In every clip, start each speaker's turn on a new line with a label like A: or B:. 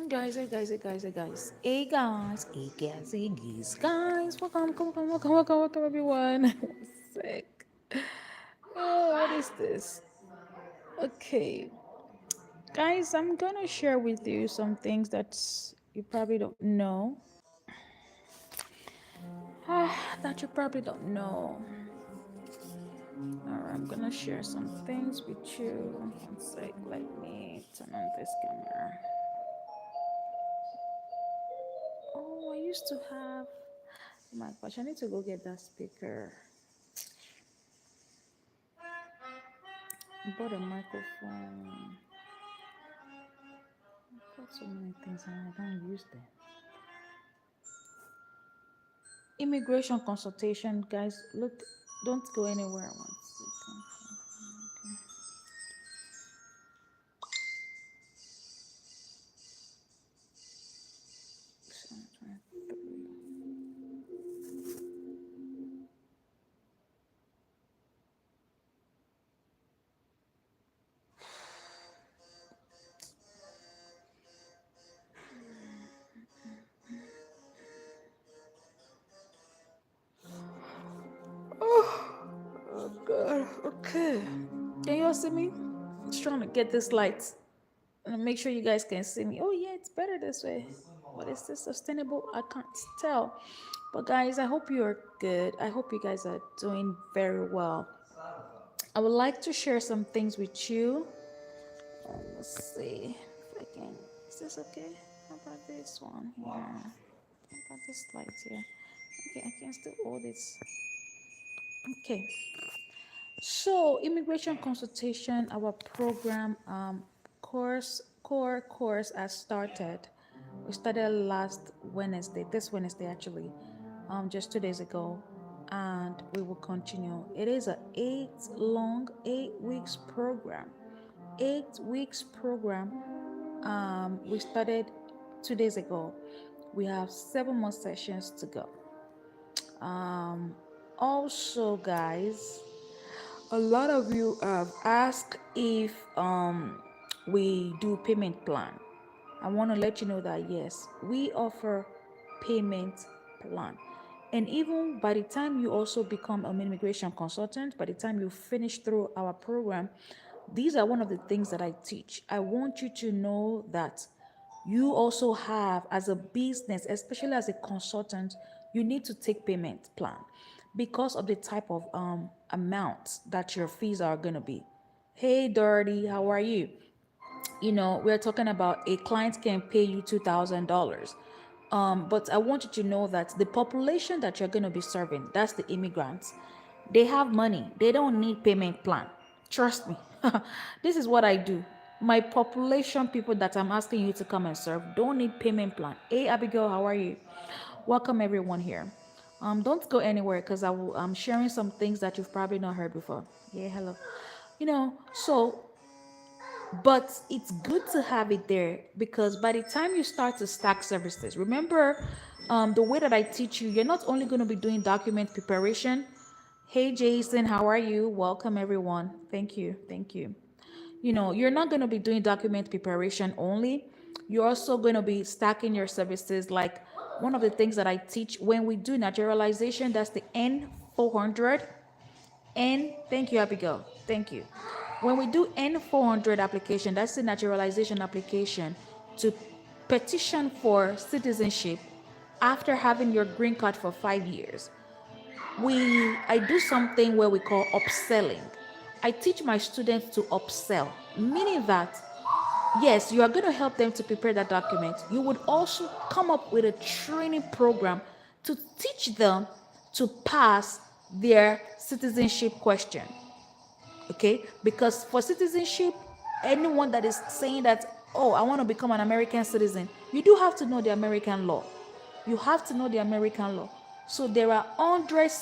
A: Guys, hey guys, hey guys, hey guys, hey guys, hey guys, hey guys, welcome, everyone. Sick. Oh, what is this? Okay, guys, I'm gonna share with you some things that you probably don't know. That you probably don't know. Alright, I'm gonna share some things with you. One sec, let me turn on this camera. Oh, I used to have. Oh my gosh, I need to go get that speaker. I bought a microphone. I got so many things and I don't use them. Immigration consultation, guys. Look, don't go anywhere once you come from. Okay. Oh God. Okay. Can you all see me? Just trying to get this light and make sure you guys can see me. Oh yeah, it's better this way. But is this sustainable? I can't tell. But guys, I hope you're good. I hope you guys are doing very well. I would like to share some things with you. Let's see if I can. Is this okay? How about this one here? How about this light here? Okay, I can still hold it. Okay. So, immigration consultation, our program core course has started. We started last Wednesday, this Wednesday actually, just 2 days ago, and we will continue. It is a 8 weeks program. 8 weeks program. We started 2 days ago. We have 7 more sessions to go. Also, guys, a lot of you have asked if we do payment plan. I want to let you know that yes, we offer payment plan. And even by the time you also become an immigration consultant, by the time you finish through our program, these are one of the things that I teach. I want you to know that you also have, as a business, especially as a consultant, you need to take payment plan because of the type of amount that your fees are going to be. Hey Dirty, how are you? We're talking about a client can pay you $2,000. But I want you to know that the population that you're going to be serving, that's the immigrants, they have money. They don't need payment plan. Trust me. This is what I do. My population, people that I'm asking you to come and serve, don't need payment plan. Hey, Abigail, how are you? Welcome everyone here. Don't go anywhere because I'm sharing some things that you've probably not heard before. Yeah, hello. So but it's good to have it there because by the time you start to stack services, remember the way that I teach you, you're not only going to be doing document preparation. Hey Jason, how are you? Welcome everyone. Thank you. Thank you. You're not going to be doing document preparation only. You're also going to be stacking your services. Like one of the things that I teach when we do naturalization, that's the N400. And thank you, Abigail. Thank you. When we do N400 application, that's the naturalization application to petition for citizenship after having your green card for 5 years. I do something where we call upselling. I teach my students to upsell, meaning that yes, you are going to help them to prepare that document. You would also come up with a training program to teach them to pass their citizenship question. Okay, because for citizenship, anyone that is saying that, oh, I want to become an American citizen, you do have to know the American law. You have to know the American law. So there are hundred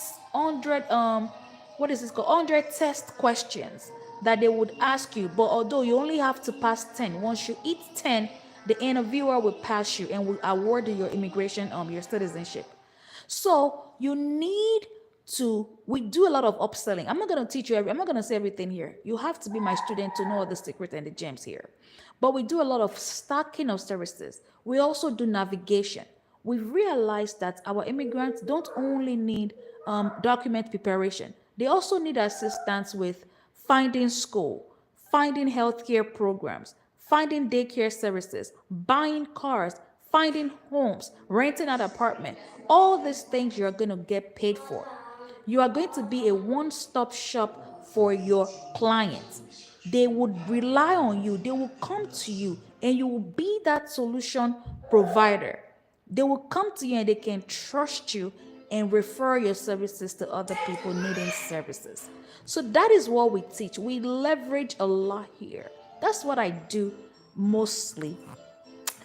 A: what is this called, 100 test questions that they would ask you, but although you only have to pass 10, once you hit 10, the interviewer will pass you and will award you your immigration your citizenship. So you need we do a lot of upselling. I'm not going to teach you I'm not going to say everything here. You have to be my student to know all the secret and the gems here. But we do a lot of stacking of services. We also do navigation. We've realized that our immigrants don't only need document preparation, they also need assistance with finding school, finding healthcare programs, finding daycare services, buying cars, finding homes, renting an apartment. All these things you're going to get paid for. You are going to be a one-stop shop for your clients. They would rely on you, they will come to you, and you will be that solution provider. They will come to you and they can trust you and refer your services to other people needing services. So that is what we teach. We leverage a lot here. That's what I do mostly,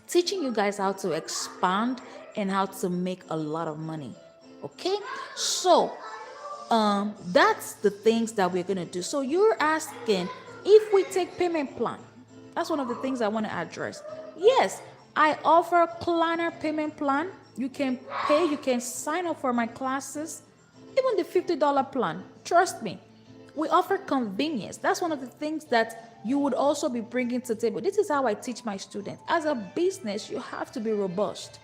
A: teaching you guys how to expand and how to make a lot of money. Okay, so that's the things that we're gonna do. So you're asking if we take payment plan. That's one of the things I want to address. Yes, I offer planner payment plan. You can pay, you can sign up for my classes, even the $50 plan. Trust me, we offer convenience. That's one of the things that you would also be bringing to the table. This is how I teach my students. As a business, you have to be robust.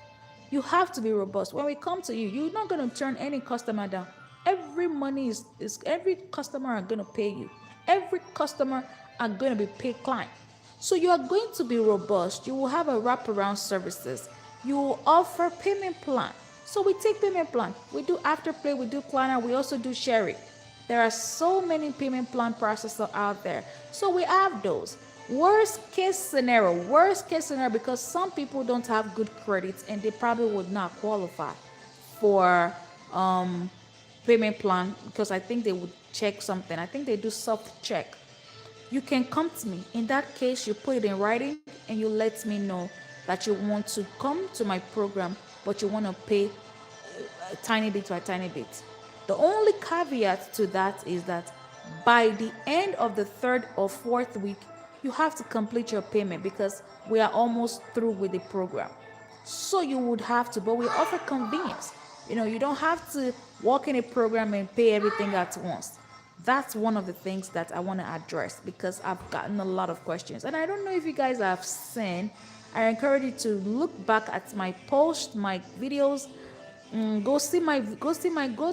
A: You have to be robust. When we come to you, you're not going to turn any customer down. Every money is every customer are going to pay you. Every customer are going to be paid client. So you are going to be robust. You will have a wraparound services. You will offer payment plan. So we take payment plan. We do afterpay. We do planner. We also do sharing. There are so many payment plan processors out there. So we have those. Worst case scenario, because some people don't have good credits and they probably would not qualify for payment plan, because I think they would check something. I think they do soft check. You can come to me. In that case, you put it in writing and you let me know that you want to come to my program, but you want to pay a tiny bit by tiny bit. The only caveat to that is that by the end of the third or fourth week, you have to complete your payment because we are almost through with the program. So you would have to, but we offer convenience. You don't have to walk in a program and pay everything at once. That's one of the things that I want to address because I've gotten a lot of questions. And I don't know if you guys have seen, I encourage you to look back at my post, my videos. Go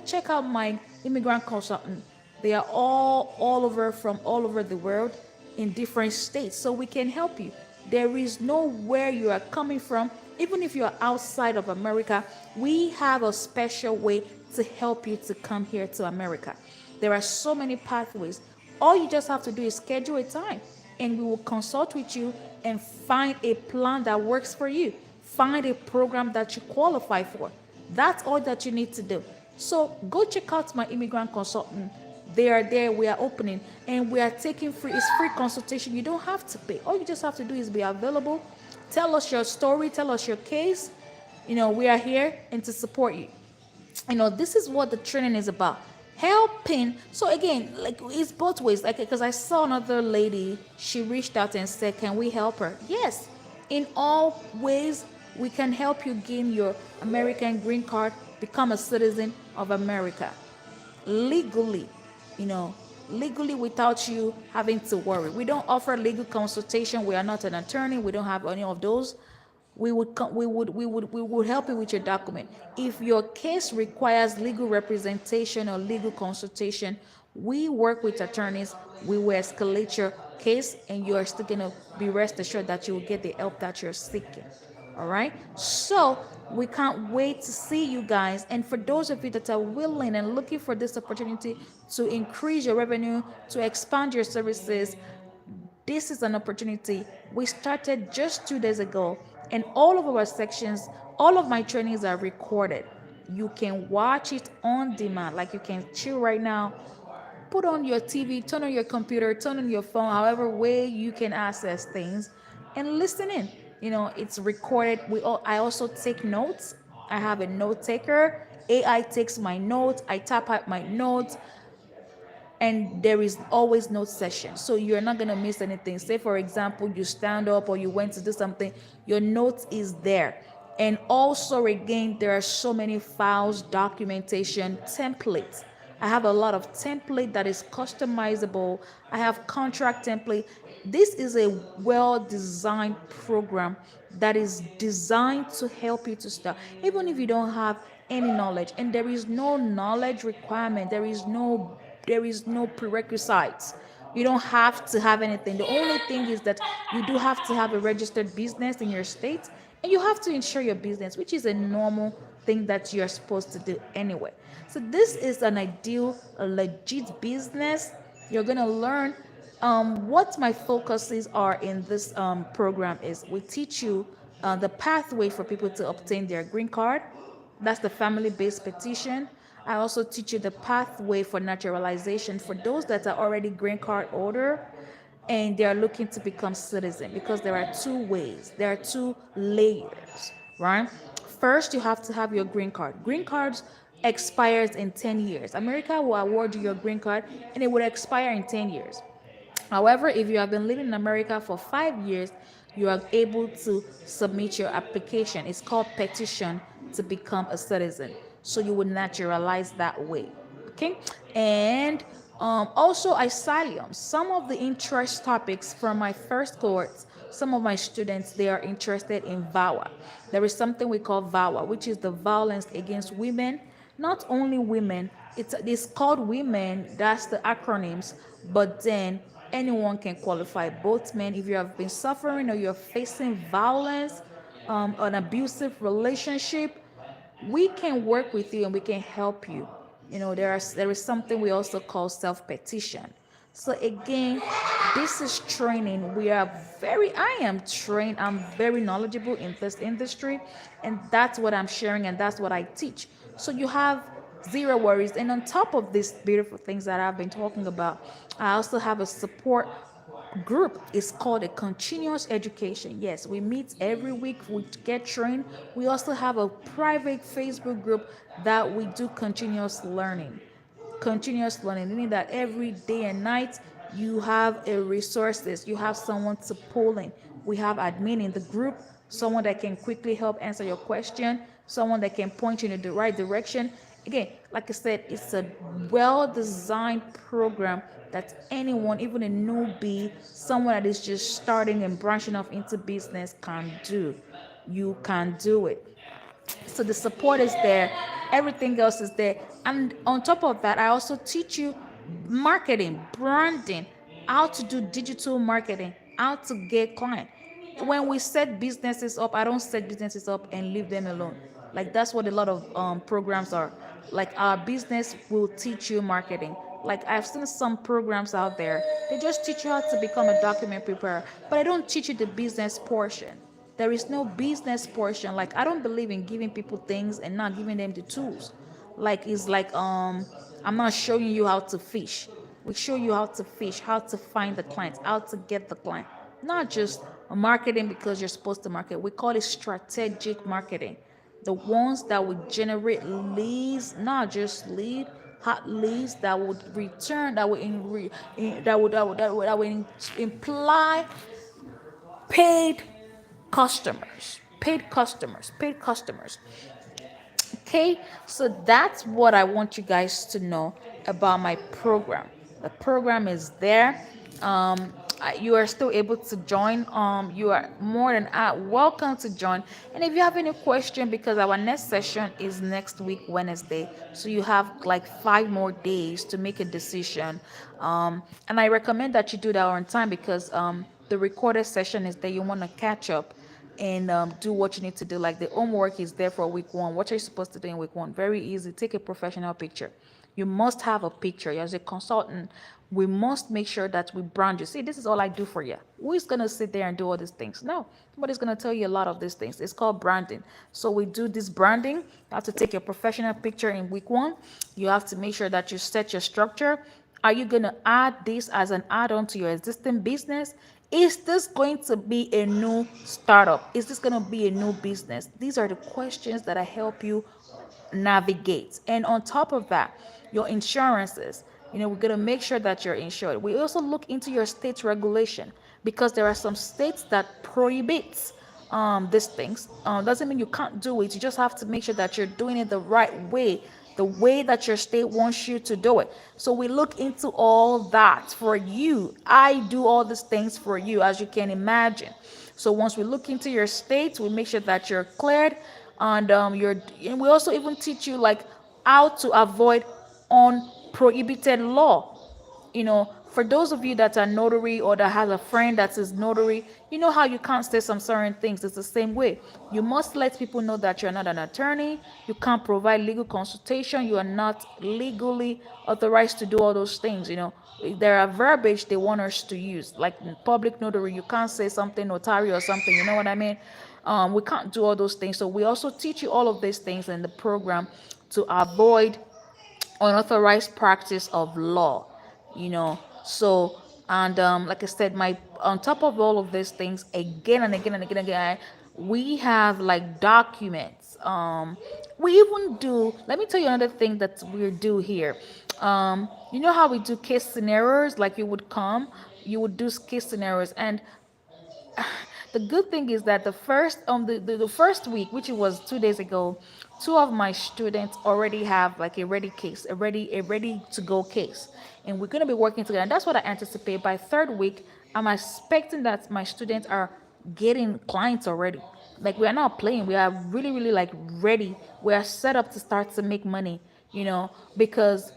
A: check out my immigrant consultant. They are all over, from all over the world in different states, so we can help you. There is nowhere you are coming from. Even if you are outside of America, we have a special way to help you to come here to America. There are so many pathways. All you just have to do is schedule a time and we will consult with you and find a plan that works for you. Find a program that you qualify for. That's all that you need to do. So go check out my immigrant consultant. They are there. We are opening and we are taking free. It's free consultation. You don't have to pay. All you just have to do is be available. Tell us your story. Tell us your case. We are here and to support you. This is what the training is about. Helping. So again, like, it's both ways. Like, because I saw another lady, she reached out and said, can we help her? Yes. In all ways, we can help you gain your American green card, become a citizen of America legally, legally without you having to worry. We don't offer legal consultation. We are not an attorney. We don't have any of those. We would help you with your document. If your case requires legal representation or legal consultation, we work with attorneys. We will escalate your case, and you are still gonna be rest assured that you will get the help that you're seeking. All right. So we can't wait to see you guys. And for those of you that are willing and looking for this opportunity to increase your revenue, to expand your services, this is an opportunity. We started just 2 days ago, and all of our sections, all of my trainings are recorded. You can watch it on demand, like you can chill right now. Put on your TV, turn on your computer, turn on your phone, however way you can access things, and listen in. It's recorded. I also take notes. I have a note taker. AI takes my notes. I tap out my notes, and there is always note session, so you're not going to miss anything. Say for example, you stand up or you went to do something, your note is there. And also, again, there are so many files, documentation, templates I have a lot of template that is customizable. I have contract template. This is a well designed program that is designed to help you to start, even if you don't have any knowledge. And there is no knowledge requirement. There is no prerequisites. You don't have to have anything. The only thing is that you do have to have a registered business in your state, and you have to insure your business, which is a normal thing that you're supposed to do anyway. So this is an ideal, a legit business. You're gonna learn what my focuses are in this program is we teach you the pathway for people to obtain their green card. That's the family-based petition. I also teach you the pathway for naturalization for those that are already green card holder and they are looking to become citizen, because there are two ways, there are two layers, right? First, you have to have your green card. Green cards expires in 10 years. America will award you your green card and it will expire in 10 years. However, if you have been living in America for 5 years, you are able to submit your application. It's called petition to become a citizen. So you would naturalize that way. Okay? And also asylum. Some of the interest topics from my first cohorts, some of my students, they are interested in VAWA. There is something we call VAWA, which is the violence against women. Not only women, it's called women, that's the acronyms, but then anyone can qualify, both men. If you have been suffering or you're facing violence, an abusive relationship, we can work with you and we can help you. There is something we also call self-petition. So again, this is training. I am trained, I'm very knowledgeable in this industry, and that's what I'm sharing and that's what I teach. So you have zero worries. And on top of these beautiful things that I've been talking about, I also have a support group. Is called a continuous education. Yes, we meet every week, we get trained. We also have a private Facebook group that we do continuous learning, meaning that every day and night you have a resources, you have someone to pull in. We have admin in the group, someone that can quickly help answer your question, someone that can point you in the right direction. Again, like I said, it's a well designed program that anyone, even a newbie, someone that is just starting and branching off into business, can do. You can do it. So the support is there, everything else is there. And on top of that, I also teach you marketing, branding, how to do digital marketing, how to get client. When we set businesses up, I don't set businesses up and leave them alone. Like that's what a lot of programs are. Like our business will teach you marketing. Like I've seen some programs out there, they just teach you how to become a document preparer, but I don't teach you the business portion. There is no business portion. Like I don't believe in giving people things and not giving them the tools. Like it's like I'm not showing you how to fish. We show you how to fish, how to find the clients, how to get the client. Not just marketing because you're supposed to market. We call it strategic marketing. The ones that would generate leads, not just hot leads that would return, that would imply paid paid customers. Okay, so that's what I want you guys to know about my program. The program is there. You are still able to join. You are more than welcome to join. And if you have any question, because our next session is next week Wednesday, so you have like 5 more days to make a decision. And I recommend that you do that on time, because the recorded session is there. You want to catch up and do what you need to do. Like the homework is there for week one. What are you supposed to do in week one? Very easy. Take a professional picture. You must have a picture. As a consultant, we must make sure that we brand you. See, this is all I do for you. Who's going to sit there and do all these things? No, nobody's going to tell you a lot of these things. It's called branding. So we do this branding. You have to take your professional picture in week one. You have to make sure that you set your structure. Are you going to add this as an add-on to your existing business? Is this going to be a new startup? Is this going to be a new business? These are the questions that I help you navigate. And on top of that, your insurances. We're going to make sure that you're insured. We also look into your state's regulation, because there are some states that prohibits these things. Doesn't mean you can't do it. You just have to make sure that you're doing it the right way the way that your state wants you to do it. So we look into all that for you. I do all these things for you, as you can imagine. So once we look into your state, we make sure that you're cleared, and and we also even teach you like how to avoid unprohibited law. For those of you that are notary or that has a friend that is notary, you know how you can't say some certain things. It's the same way. You must let people know that you're not an attorney. You can't provide legal consultation. You are not legally authorized to do all those things. There are verbiage they want us to use, like in public notary. You can't say something notary or something. You know what I mean? We can't do all those things. So we also teach you all of these things in the program to avoid unauthorized practice of law. So, and like I said, my on top of all of these things, again and again and again and again, we have like documents. We even do, let me tell you another thing that we do here. You know how we do case scenarios, like you would do case scenarios. And the good thing is that the first week, which was 2 days ago, two of my students already have like a ready case, a ready to go case, and we're going to be working together. And that's what I anticipate. By third week, I'm expecting that my students are getting clients already. Like, we are not playing. We are really, really like ready. We are set up to start to make money. Because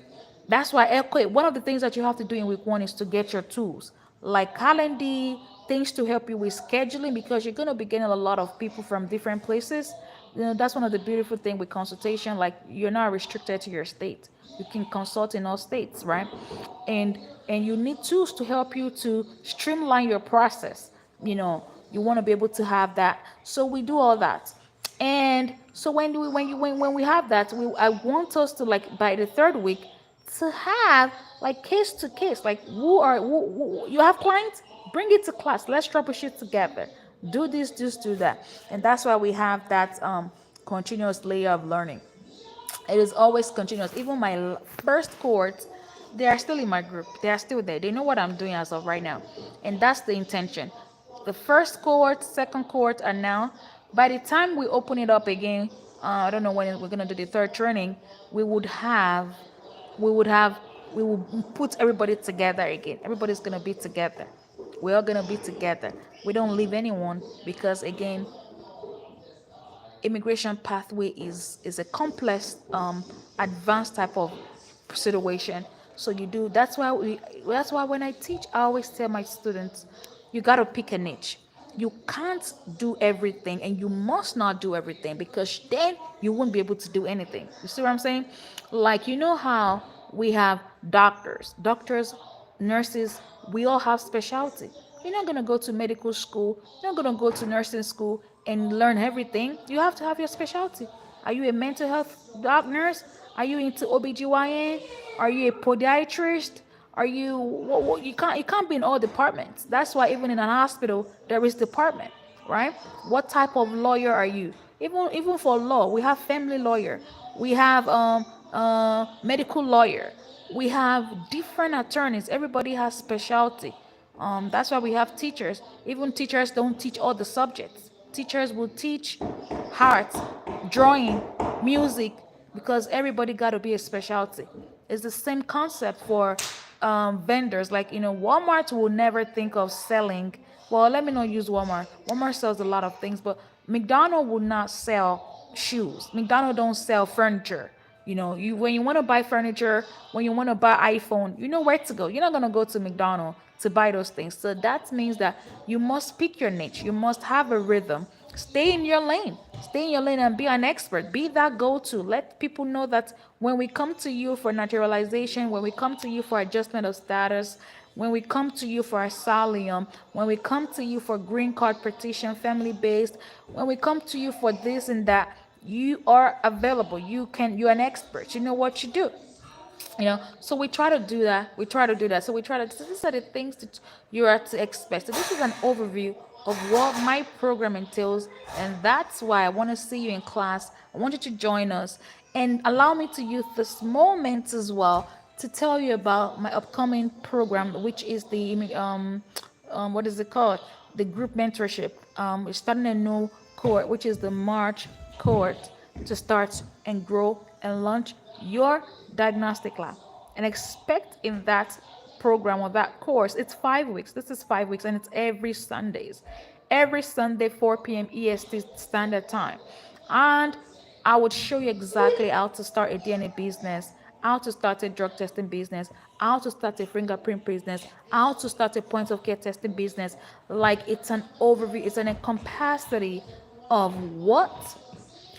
A: that's why, okay, one of the things that you have to do in week one is to get your tools like Calendly, things to help you with scheduling, because you're going to be getting a lot of people from different places. That's one of the beautiful things with consultation. Like, you're not restricted to your state. You can consult in all states, right? And and you need tools to help you to streamline your process. You want to be able to have that. So we do all that. And so when we have that, I want us to, like, by the third week, to have like case to case, like, who you have clients, bring it to class, let's troubleshoot together, do this, do that. And that's why we have that continuous layer of learning. It is always continuous. Even my first cohort, they are still in my group. They are still there. They know what I'm doing as of right now. And that's the intention. The first cohort, second cohort are now. By the time we open it up again, I don't know when we're going to do the third training, we would have, we would have, we will put everybody together again. Everybody's going to be together. We're all going to be together. We don't leave anyone, because, again, immigration pathway is a complex, advanced type of situation. So you do that's why when I teach, I always tell my students, you got to pick a niche. You can't do everything, and you must not do everything, because then you won't be able to do anything. You see what I'm saying? Like, how we have doctors, nurses, we all have specialty. You're not going to go to medical school, you're not going to go to nursing school and learn everything. You have to have your specialty. Are you a mental health nurse? Are you into OBGYN? Are you a podiatrist? Are you you can't be in all departments. That's why even in an hospital there is department, right? What type of lawyer are you? Even for law, we have family lawyer, we have medical lawyer, we have different attorneys. Everybody has specialty. That's why we have teachers. Even teachers don't teach all the subjects. Teachers will teach art, drawing, music, because everybody got to be a specialty. It's the same concept for vendors. Like, Walmart will never think of selling. Well, let me not use Walmart. Walmart sells a lot of things, but McDonald's will not sell shoes. McDonald's don't sell furniture. You when you want to buy furniture, when you want to buy iPhone, you know where to go. You're not gonna go to McDonald's to buy those things. So that means that you must pick your niche. You must have a rhythm. Stay in your lane. Stay in your lane and be an expert. Be that go-to. Let people know that when we come to you for naturalization, when we come to you for adjustment of status, when we come to you for asylum, when we come to you for green card petition, family based, when we come to you for this and that, you are available. You're an expert. You know what you do. So we try to do that. So we try to, so these are the things that you are to expect. So this is an overview of what my program entails, and that's why I want to see you in class. I want you to join us, and allow me to use this moment as well to tell you about my upcoming program, which is the what is it called, the group mentorship. We're starting a new cohort, which is the March cohort, to start and grow and launch your diagnostic lab. And expect in that program or that course, it's 5 weeks. This is 5 weeks, and it's every Sundays. Every Sunday, 4 p.m. EST standard time. And I would show you exactly how to start a DNA business, how to start a drug testing business, how to start a fingerprint business, how to start a point of care testing business. Like, it's an overview, it's an encompassity of what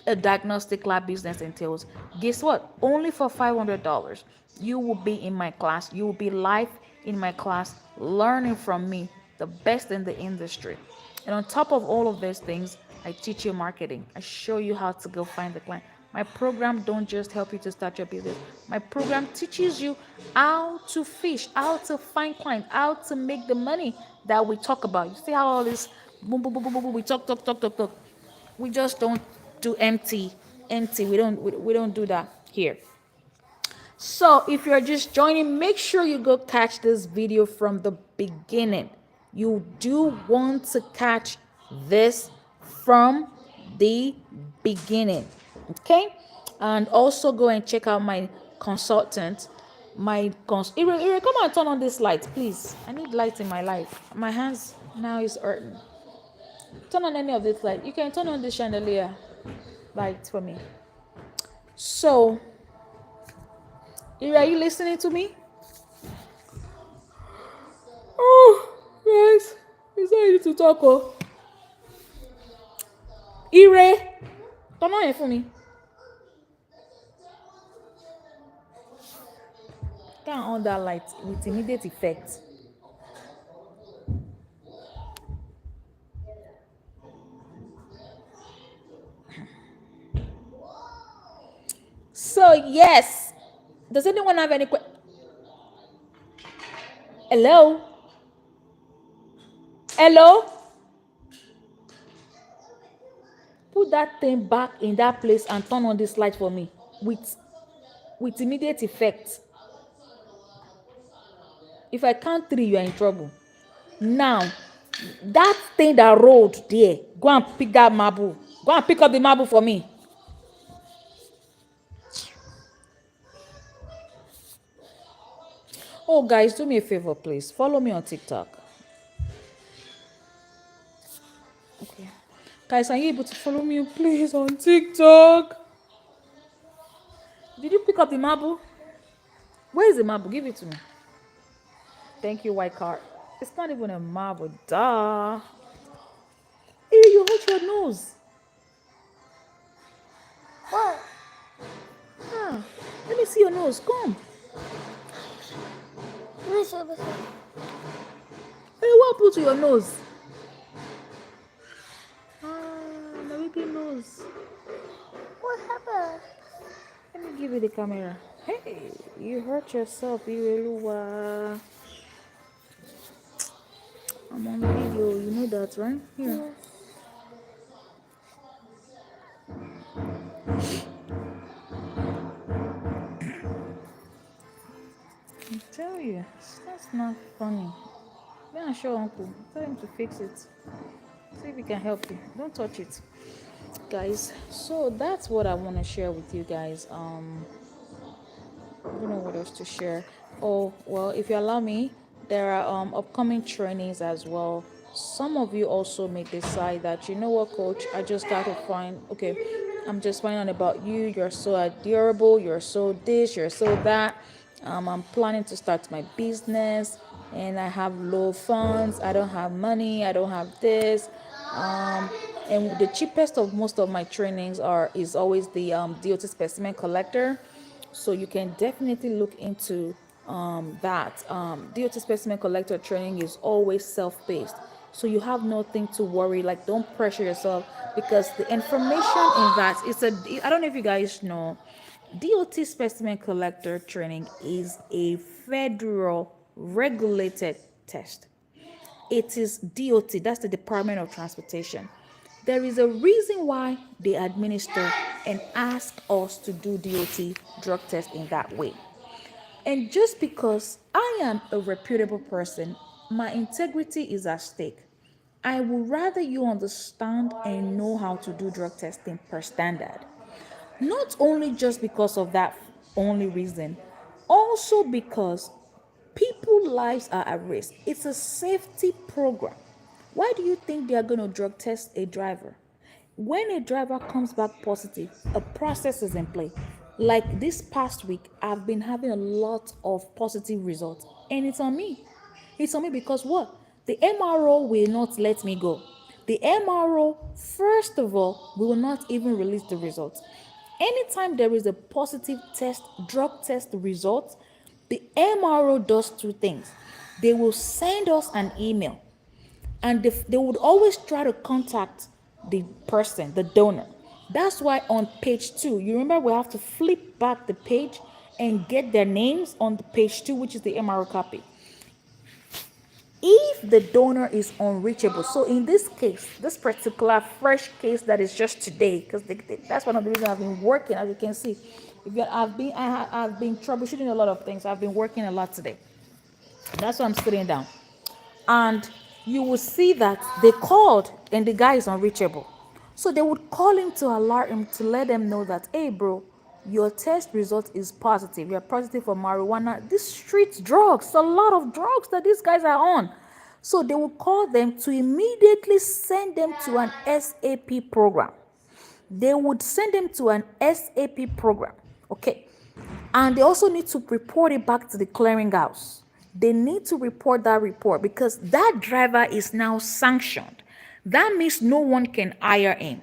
A: a diagnostic lab business entails. Guess what? Only for $500, you will be in my class. You will be live in my class, learning from me, the best in the industry. And on top of all of these things, I teach you marketing. I show you how to go find the client. My program don't just help you to start your business. My program teaches you how to fish, how to find clients, how to make the money that we talk about. You see how all this boom, boom, boom, boom, boom, we talk. We just don't do empty. We don't do that here. So if you're just joining, make sure you go catch this video from the beginning. You do want to catch this from the beginning. Okay? And also go and check out my consultant. Ire, come and turn on this light, please. I need light in my life. My hands now is hurting. Turn on any of this light. You can turn on this chandelier light for me. So, Ira, are you listening to me? Oh, guys, it's not easy to talk. Oh, Ire, turn on it for me. Turn on that light with immediate effect. So, yes. Does anyone have any questions? Hello? Hello? Put that thing back in that place and turn on this light for me with immediate effect. If I count 3, you are in trouble. Now, that thing that rolled there, go and pick that marble. Go and pick up the marble for me. Oh, guys, do me a favor, please. Follow me on TikTok. Okay. Guys, are you able to follow me, please, on TikTok? Did you pick up the marble? Where is the marble? Give it to me. Thank you, white card. It's not even a marble. Duh. Hey, you hurt your nose. What? Ah, let me see your nose. Come. Hey, what happened to your nose? Ah, my baby nose.
B: What happened?
A: Let me give you the camera. Hey, you hurt yourself, Ireluwa. I'm on video, you know that, right? Here. I tell you, that's not funny. Go and show uncle. Tell him to fix it. See if he can help you. Don't touch it. Guys, so that's what I want to share with you guys. I don't know what else to share. Oh, well, if you allow me, there are upcoming trainings as well. Some of you also may decide that, you know what, coach, I just got to find, okay, I'm just finding out about you. You're so adorable. You're so this, you're so that. I'm planning to start my business and I have low funds. I don't have money. I don't have this. And the cheapest of most of my trainings is always the DOT specimen collector. So you can definitely look into that. DOT specimen collector training is always self-paced. So you have nothing to worry. Like, don't pressure yourself because the information in that I don't know if you guys know, DOT specimen collector training is a federal regulated test. It is DOT, that's the Department of Transportation. There is a reason why they administer and ask us to do DOT drug test in that way. And just because I am a reputable person, my integrity is at stake. I would rather you understand and know how to do drug testing per standard. Not only just because of that only reason. Also because people lives are at risk. It's a safety program. Why do you think they are going to drug test a driver? When a driver comes back positive, a process is in play. Like this past week, I've been having a lot of positive results, and it's on me. It's on me because what? The MRO will not let me go. The MRO, first of all, will not even release the results. Anytime there is a positive test, drug test result, the MRO does two things. They will send us an email, and they would always try to contact the person, the donor. That's why on page 2, you remember we have to flip back the page and get their names on the page 2, which is the MRO copy. If the donor is unreachable, so in this case, this particular fresh case that is just today, because that's one of the reasons I've been working, as you can see. I've been troubleshooting a lot of things. I've been working a lot today. That's why I'm sitting down. And you will see that they called and the guy is unreachable. So they would call him to alert him, to let them know that, hey, bro, your test result is positive. You're positive for marijuana. These street drugs, a lot of drugs that these guys are on. So they would call them to immediately send them to an SAP program. They would send them to an SAP program. Okay. And they also need to report it back to the clearinghouse. They need to report that report because that driver is now sanctioned. That means no one can hire him.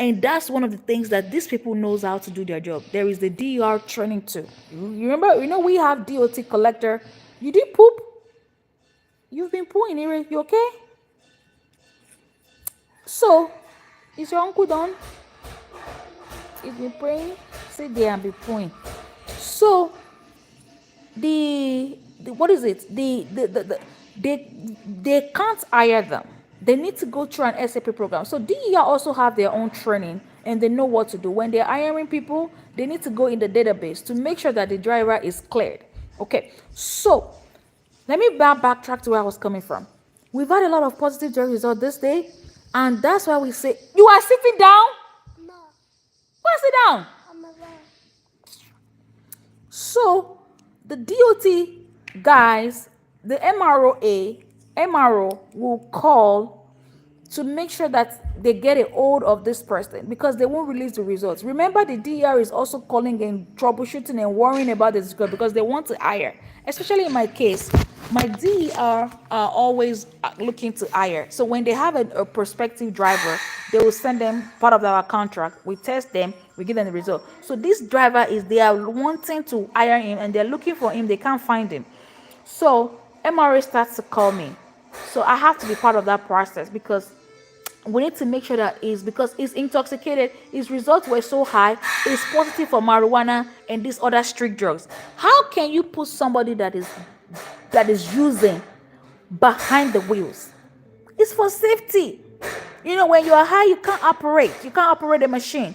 A: And that's one of the things that these people knows how to do their job. There is the DER training too. You remember, we have DOT collector. You did poop? You've been pooing, Ire. You okay? So, is your uncle done? He's been praying. Sit there and be pooing. So, the what is it they can't hire them. They need to go through an SAP program. So DER also have their own training and they know what to do when they're hiring people. They need to go in the database to make sure that the driver is cleared. Okay, so let me backtrack to where I was coming from. We've had a lot of positive results this day, and that's why we say you are sitting down.
B: No,
A: Go and sit down.
B: I'm alone.
A: So the DOT guys, the MRO will call to make sure that they get a hold of this person because they won't release the results. Remember, the DER is also calling and troubleshooting and worrying about this because they want to hire. Especially in my case, my DER are always looking to hire. So when they have a prospective driver, they will send them part of our contract. We test them, we give them the result. So this driver they are wanting to hire him and they're looking for him, they can't find him. So MRA starts to call me. So I have to be part of that process because we need to make sure that because he's intoxicated, his results were so high, he's positive for marijuana and these other street drugs. How can you put somebody that is using behind the wheels? It's for safety. When you are high, you can't operate. You can't operate a machine.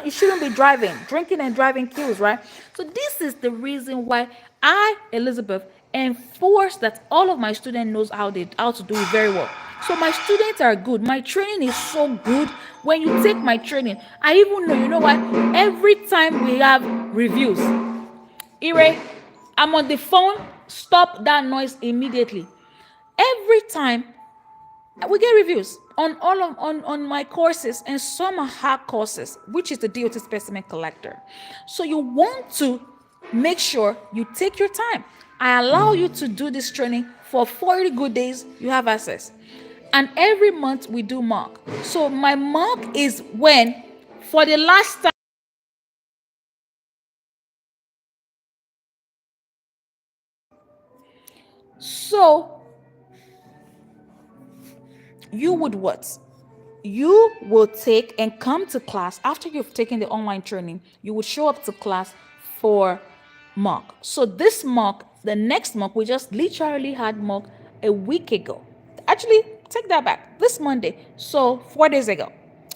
A: You shouldn't be driving. Drinking and driving kills, right? So this is the reason why I, Elizabeth, enforce that all of my students knows how to do it very well. So my students are good. My training is so good. When you take my training, I even know, you know what? Every time we have reviews, Ire, I'm on the phone, stop that noise immediately. Every time we get reviews on all of on my courses, and some are hard courses, which is the DOT specimen collector. So you want to make sure you take your time. I allow you to do this training for 40 good days. You have access, and every month we do mock. So my mock is when, for the last time. So you would what? You will take and come to class after you've taken the online training. You will show up to class for mock. So this mock, the next mock, we just literally had mock a week ago. Actually, take that back. This Monday. So 4 days ago.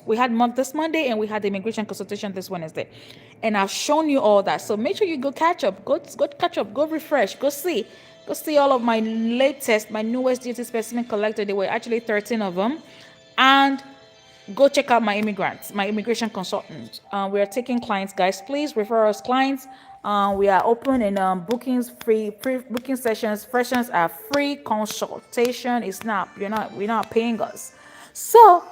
A: We had mock this Monday and we had the immigration consultation this Wednesday. And I've shown you all that. So make sure you go catch up. Go catch up. Go refresh. Go see. Go see all of my latest, my newest duty specimen collector. There were actually 13 of them. And go check out my immigration consultant. We are taking clients, guys. Please refer us clients. We are open and bookings free. Booking sessions are free. Consultation is not. We're not paying us. So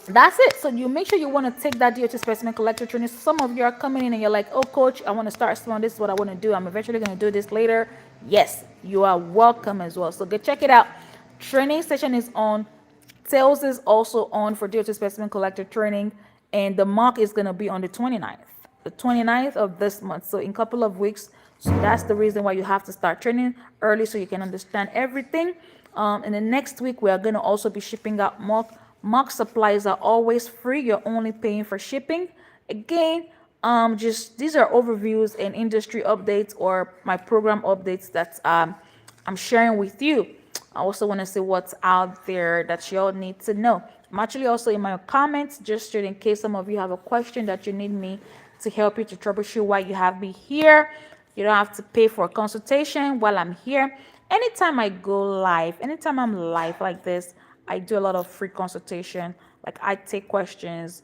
A: that's it. So you make sure you want to take that DOT specimen collector training. Some of you are coming in and you're like, oh, coach, I want to start small. This is what I want to do. I'm eventually going to do this later. Yes, you are welcome as well. So go check it out. Training session is on. Sales is also on for DOT specimen collector training. And the mock is going to be on the 29th. The 29th of this month. So in a couple of weeks. So that's the reason why you have to start training early so you can understand everything. And the next week, we are going to also be shipping out mock. Mock supplies are always free. You're only paying for shipping. Again, just these are overviews and industry updates or my program updates that I'm sharing with you. I also want to see what's out there that you all need to know. I'm actually also in my comments, just in case some of you have a question that you need me to help you to troubleshoot while you have me here. You don't have to pay for a consultation while I'm here. Anytime I go live, anytime I'm live like this, I do a lot of free consultation. Like I take questions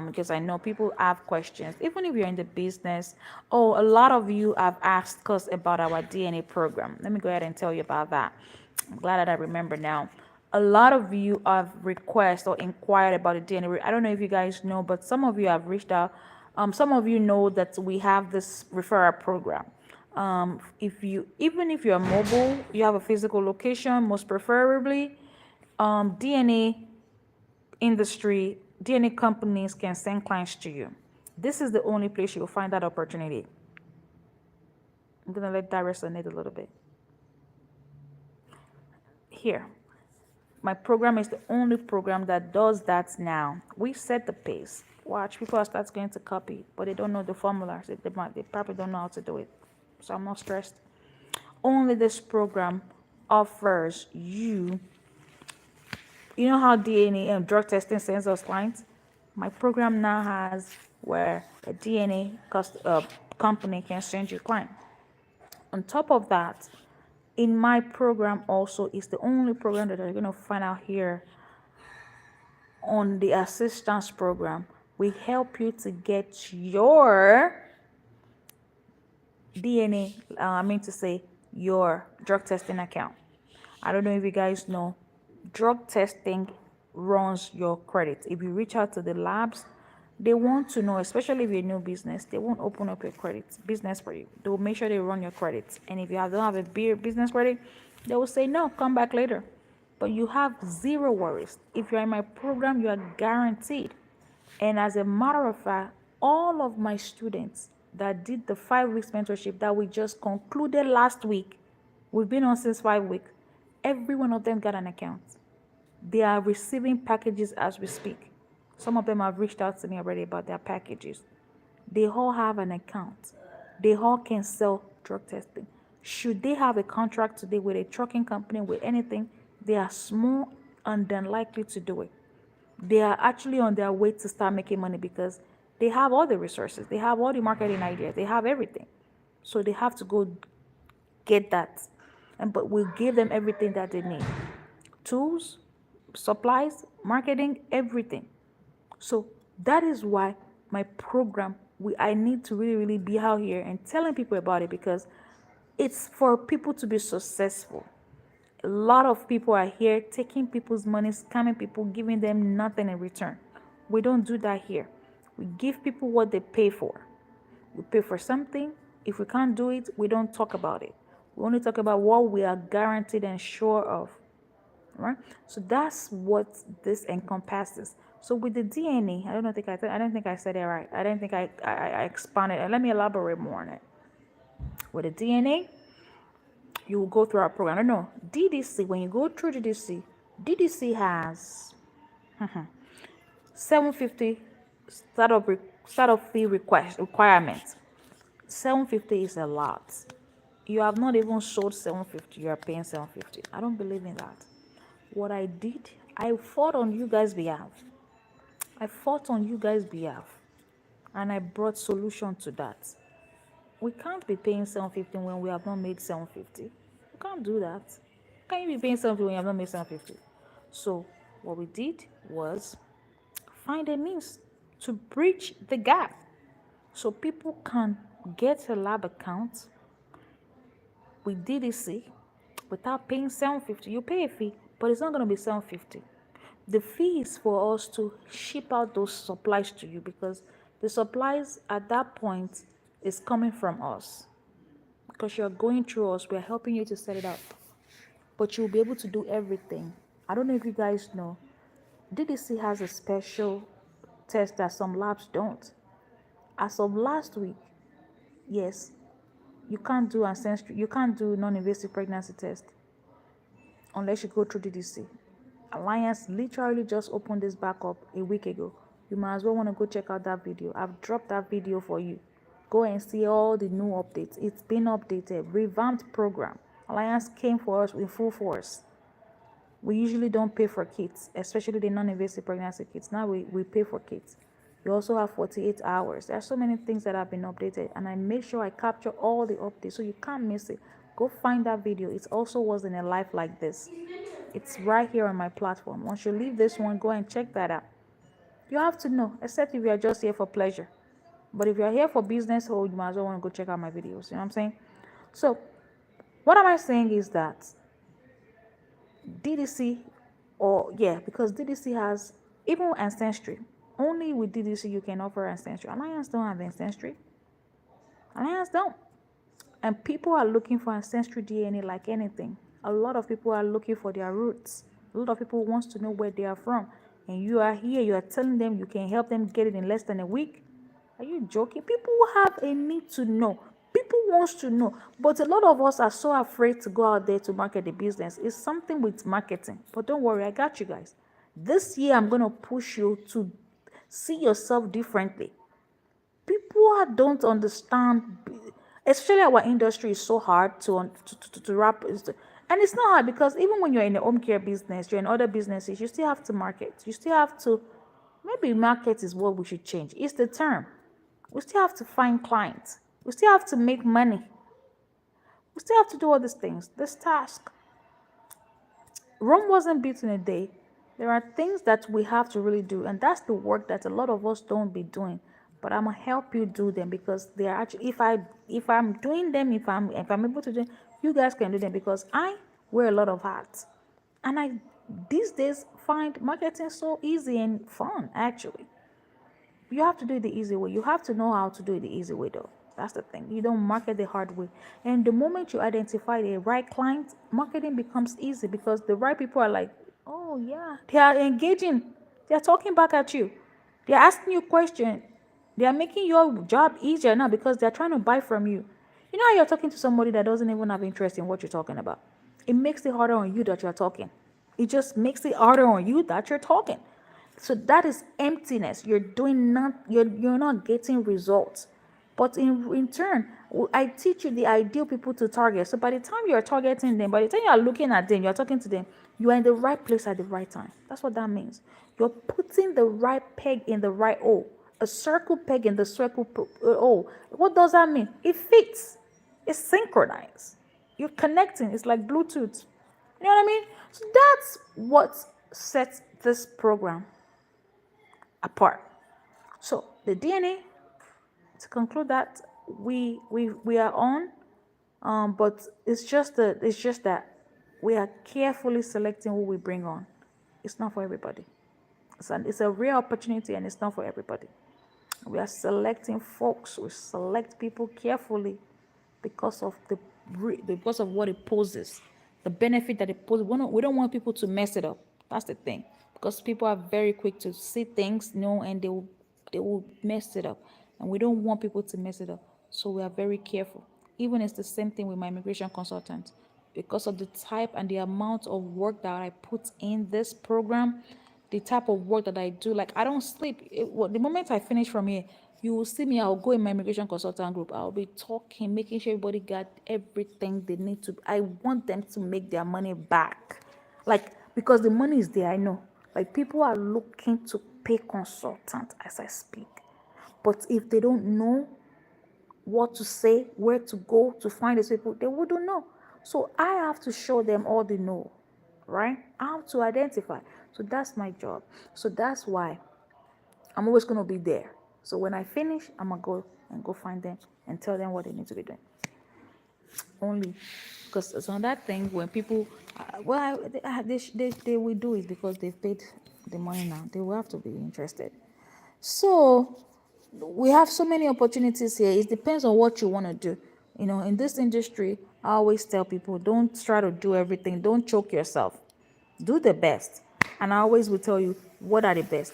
A: because I know people have questions. Even if you're in the business, oh, a lot of you have asked us about our DNA program. Let me go ahead and tell you about that. I'm glad that I remember now. A lot of you have requested or inquired about the DNA. I don't know if you guys know, but some of you have reached out. Some of you know that we have this referral program. If you even if you're mobile, you have a physical location, most preferably, DNA industry, DNA companies can send clients to you. This is the only place you'll find that opportunity. I'm gonna let that resonate a little bit. Here, my program is the only program that does that now. We set the pace. Watch, people are start going to copy, but they don't know the formula. So they probably don't know how to do it. So I'm not stressed. Only this program offers you. You know how DNA and drug testing sends us clients? My program now has where a DNA company can send you client. On top of that, in my program also is the only program that you're going to find out here on the assistance program. We help you to get your DNA, I mean to say your drug testing account. I don't know if you guys know, drug testing runs your credit. If you reach out to the labs, they want to know, especially if you're a new business, they won't open up your credit business for you. They will make sure they run your credits. And if don't have a beer business credit, they will say no, come back later. But you have zero worries. If you're in my program, you are guaranteed. And as a matter of fact, all of my students that did the 5 weeks mentorship that we just concluded last week, we've been on since 5 weeks, every one of them got an account. They are receiving packages as we speak. Some of them have reached out to me already about their packages. They all have an account. They all can sell drug testing. Should they have a contract today with a trucking company, with anything, they are small and unlikely to do it. They are actually on their way to start making money because they have all the resources, they have all the marketing ideas, they have everything. So they have to go get that. And but we'll give them everything that they need. Tools, supplies, marketing, everything. So that is why my program, I need to really, really be out here and telling people about it because it's for people to be successful. A lot of people are here taking people's money, scamming people, giving them nothing in return. We don't do that here. We give people what they pay for. We pay for something. If we can't do it, we don't talk about it. We only talk about what we are guaranteed and sure of. Right? So that's what this encompasses. So with the DNA, I don't think I said it right. I don't think I expanded. Let me elaborate more on it. With the DNA, you will go through our program. I don't know. DDC, when you go through DDC has 750 startup fee requirement. 750 is a lot. You have not even sold 750. You are paying 750. I don't believe in that. What I did, I fought on you guys' behalf. I fought on you guys' behalf. And I brought solution to that. We can't be paying 750 when we have not made 750. You can't do that. Can you be paying 750 when you have not made 750? So what we did was find a means to bridge the gap so people can get a lab account with DDC without paying 750. You pay a fee, but it's not going to be 750. The fee is for us to ship out those supplies to you because the supplies at that point is coming from us. Because you're going through us, we're helping you to set it up. But you'll be able to do everything. I don't know if you guys know, DDC has a special test that some labs don't. As of last week, yes, you can't do ancestry, you can't do non-invasive pregnancy test unless you go through DDC. Alliance literally just opened this back up a week ago. You might as well want to go check out that video. I've dropped that video for you. Go and see all the new updates. It's been updated, revamped program. Alliance came for us in full force. We usually don't pay for kits, especially the non-invasive pregnancy kits. Now we pay for kits. We also have 48 hours. There are so many things that have been updated, and I make sure I capture all the updates so you can't miss it. Go find that video. It also was in a life like this. It's right here on my platform. Once you leave this one, go and check that out. You have to know, except if you are just here for pleasure. But if you're here for business, oh, you might as well want to go check out my videos. You know what I'm saying? So, what am I saying is that DDC, or yeah, because DDC has even ancestry. Only with DDC you can offer ancestry. Alliance don't have ancestry. Alliance don't. And people are looking for ancestry DNA like anything. A lot of people are looking for their roots. A lot of people wants to know where they are from. And you are here, you are telling them you can help them get it in less than a week. Are you joking? People have a need to know. People wants to know. But a lot of us are so afraid to go out there to market the business. It's something with marketing. But don't worry, I got you guys. This year I'm going to push you to see yourself differently. People don't understand, especially our industry is so hard to wrap. And it's not hard because even when you're in a home care business, you're in other businesses, you still have to market. You still have to, maybe market is what we should change. It's the term. We still have to find clients. We still have to make money. We still have to do all these things. This task. Rome wasn't built in a day. There are things that we have to really do, and that's the work that a lot of us don't be doing. But I'm gonna help you do them because they are actually, if I'm doing them, if I'm able to do them, you guys can do them because I wear a lot of hats. And I these days find marketing so easy and fun actually. You have to do it the easy way. You have to know how to do it the easy way, though. That's the thing. You don't market the hard way. And the moment you identify the right client, marketing becomes easy because the right people are like, oh, yeah, they are engaging. They are talking back at you. They are asking you questions. They are making your job easier now because they're trying to buy from you. You know how you're talking to somebody that doesn't even have interest in what you're talking about? It makes it harder on you that you're talking. It just makes it harder on you that you're talking. So that is emptiness. You're not getting results. But in turn, I teach you the ideal people to target. So by the time you're targeting them, by the time you are looking at them, you're talking to them, you are in the right place at the right time. That's what that means. You're putting the right peg in the right hole. A circle peg in the circle hole. What does that mean? It fits. It's synchronized. You're connecting. It's like Bluetooth. You know what I mean? So that's what sets this program apart. So the DNA, to conclude that we are on, but it's just that we are carefully selecting who we bring on. It's not for everybody. It's a real opportunity and it's not for everybody. We are selecting folks. We select people carefully because of because of what it poses, the benefit that it poses. We don't want people to mess it up. That's the thing, because people are very quick to see things, and they will mess it up, and we don't want people to mess it up. So we are very careful. Even it's the same thing with my immigration consultant, because of the type and the amount of work that I put in this program, the type of work that I do. Like I don't sleep. The moment I finish from here, you will see me. I'll go in my immigration consultant group. I'll be talking, making sure everybody got everything they need to. I want them to make their money back, like because the money is there. I know. Like people are looking to pay consultant as I speak, but if they don't know what to say, where to go to find these people, they wouldn't know. So I have to show them all they know, right? I have to identify. So that's my job. So that's why I'm always going to be there. So when I finish, I'm gonna go and go find them and tell them what they need to be doing. Only because it's on that thing when people, they will do it because they've paid the money now. They will have to be interested. So we have so many opportunities here. It depends on what you want to do. In this industry, I always tell people, don't try to do everything. Don't choke yourself. Do the best. And I always will tell you what are the best.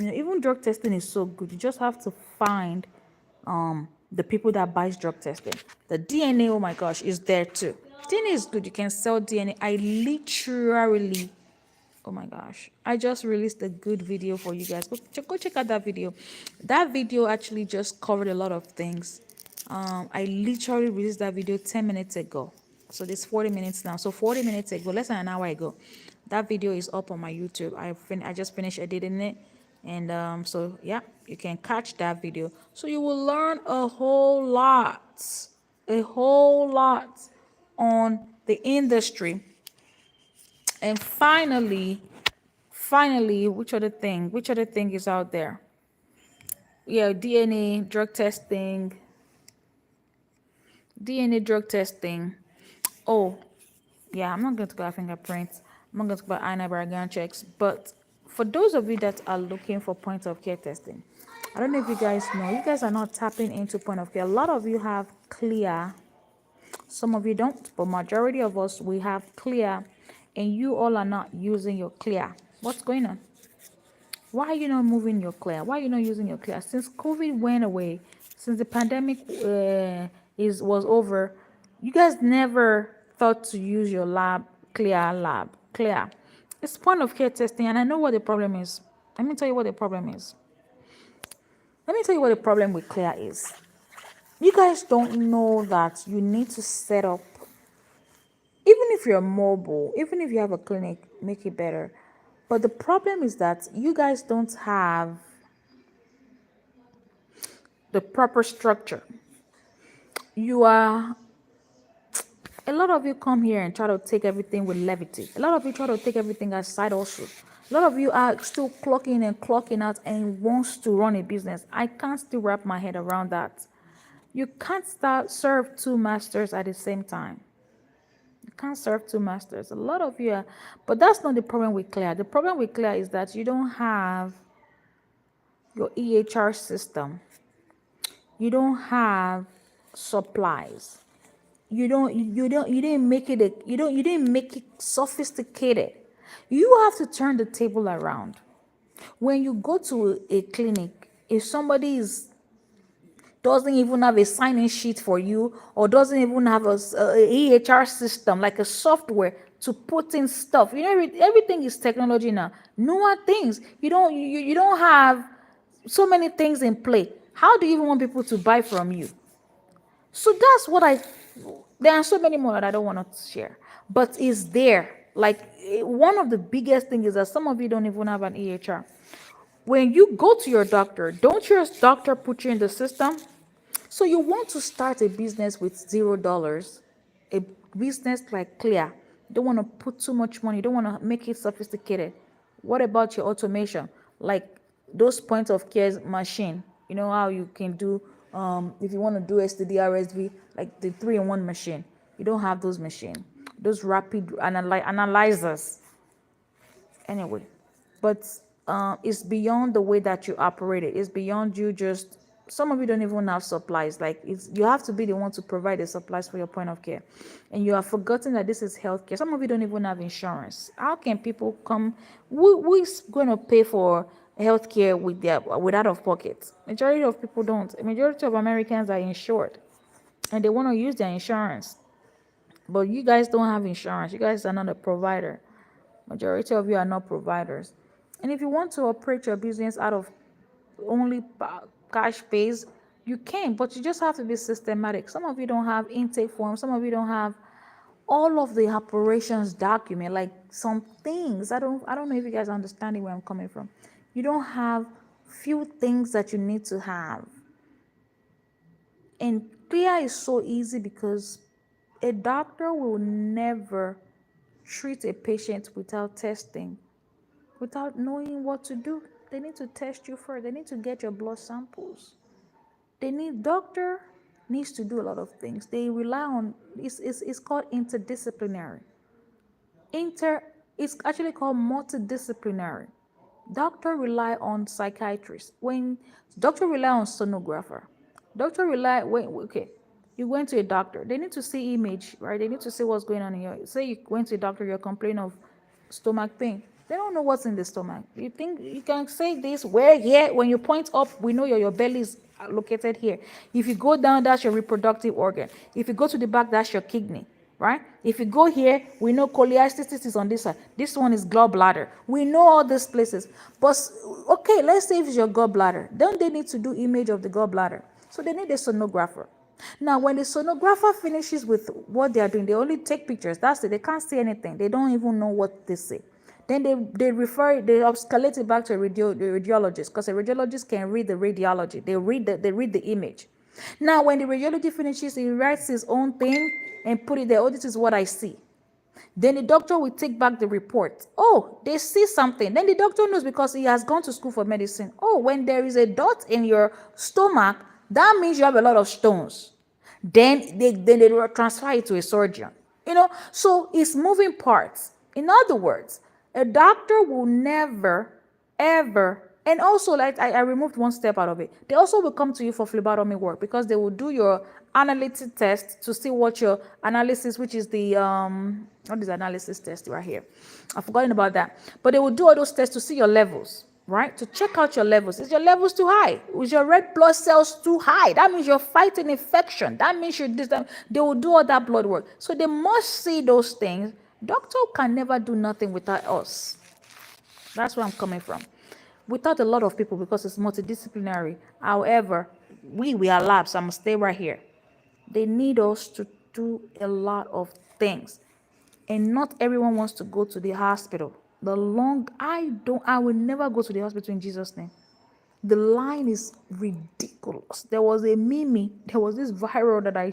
A: Even drug testing is so good. You just have to find the people that buys drug testing. The DNA, oh my gosh, is there too. DNA is good. You can sell DNA. I literally, oh my gosh, I just released a good video for you guys. Go check out that video. That video actually just covered a lot of things. I literally released that video 10 minutes ago. So there's 40 minutes now. So 40 minutes ago, less than an hour ago, that video is up on my YouTube. I just finished editing it. And so yeah, you can catch that video. So you will learn a whole lot on the industry. And finally, which other thing is out there? Yeah, DNA drug testing. Oh, yeah, I'm not going to go at fingerprints. I'm not going to go at INI background checks. But for those of you that are looking for point of care testing, I don't know if you guys know, you guys are not tapping into point of care. A lot of you have clear, some of you don't, but majority of us, we have clear, and you all are not using your clear. What's going on? Why are you not moving your clear? Why are you not using your clear? Since COVID went away, since the pandemic was over, you guys never thought to use your lab clear. It's point of care testing, and I know what the problem is. Let me tell you what the problem is. Let me tell you what the problem with clear is. You guys don't know that you need to set up, even if you're mobile, even if you have a clinic, make it better. But the problem is that you guys don't have the proper structure. You are, a lot of you come here and try to take everything with levity. A lot of you try to take everything as side hustle. A lot of you are still clocking in and clocking out and wants to run a business. I can't still wrap my head around that. You can't start serve two masters at the same time. You can't serve two masters. A lot of you are, but that's not the problem with Clear. The problem with Clear is that you don't have your EHR system. You don't have supplies. You didn't make it you didn't make it sophisticated. You have to turn the table around. When you go to a clinic, if somebody is doesn't even have a sign-in sheet for you, or doesn't even have a EHR system, like a software to put in stuff, everything is technology now. Newer things. You don't have so many things in play. How do you even want people to buy from you? So that's what there are so many more that I don't want to share, but it's there. Like, one of the biggest things is that some of you don't even have an EHR. When you go to your doctor, don't your doctor put you in the system? So you want to start a business with $0, a business like Clear. You don't want to put too much money. You don't want to make it sophisticated. What about your automation? Like those point of care machine. You know how you can do, if you want to do STD, RSV, like the 3-in-1 machine. You don't have those machine. Those rapid analyzers. Anyway, but it's beyond the way that you operate it. It's beyond you just, some of you don't even have supplies. Like, you have to be the one to provide the supplies for your point of care, and you have forgotten that this is healthcare. Some of you don't even have insurance. How can people come, who's going to pay for healthcare with out of pocket? Majority of people don't. Majority of Americans are insured, and they want to use their insurance, but you guys don't have insurance. You guys are not a provider. Majority of you are not providers. And if you want to operate your business out of only cash pays, you can, but you just have to be systematic. Some of you don't have intake forms. Some of you don't have all of the operations document, like some things. I don't know if you guys are understanding where I'm coming from. You don't have few things that you need to have. And clear is so easy because a doctor will never treat a patient without testing, without knowing what to do. They need to test you first. They need to get your blood samples. Doctor needs to do a lot of things. They rely on, it's called interdisciplinary. Inter It's actually called multidisciplinary. Doctor rely on psychiatrists. When doctor rely on sonographer, doctor rely when okay, you went to a doctor. They need to see image, right? They need to see what's going on in your. Say you went to a doctor, you're complaining of stomach pain. They don't know what's in the stomach. You think you can say this? Where here? When you point up, we know your belly is located here. If you go down, that's your reproductive organ. If you go to the back, that's your kidney, right? If you go here, we know cholecystitis is on this side. This one is gallbladder. We know all these places. But okay, let's say if it's your gallbladder, then they need to do image of the gallbladder. So they need a sonographer. Now, when the sonographer finishes with what they are doing, they only take pictures. That's it. They can't see anything. They don't even know what they say. Then they escalate it back to the radiologist, because a radiologist can read the radiology. They read the image. Now, when the radiologist finishes, he writes his own thing and put it there. Oh, this is what I see. Then the doctor will take back the report. Oh, they see something. Then the doctor knows because he has gone to school for medicine. Oh, when there is a dot in your stomach, that means you have a lot of stones. Then they will transfer it to a surgeon. So it's moving parts. In other words, a doctor will never, ever, and also, like I removed one step out of it. They also will come to you for phlebotomy work, because they will do your analytic test to see what your analysis, which is the what is analysis test right here? I've forgotten about that. But they will do all those tests to see your levels, right? To check out your levels. Is your levels too high? Is your red blood cells too high? That means you're fighting infection. That means you're this. They will do all that blood work. So they must see those things. Doctor can never do nothing without us. That's where I'm coming from. Without a lot of people, because it's multidisciplinary. However, we are labs. I'm gonna stay right here. They need us to do a lot of things. And not everyone wants to go to the hospital. I will never go to the hospital in Jesus' name. The line is ridiculous. There was this viral that I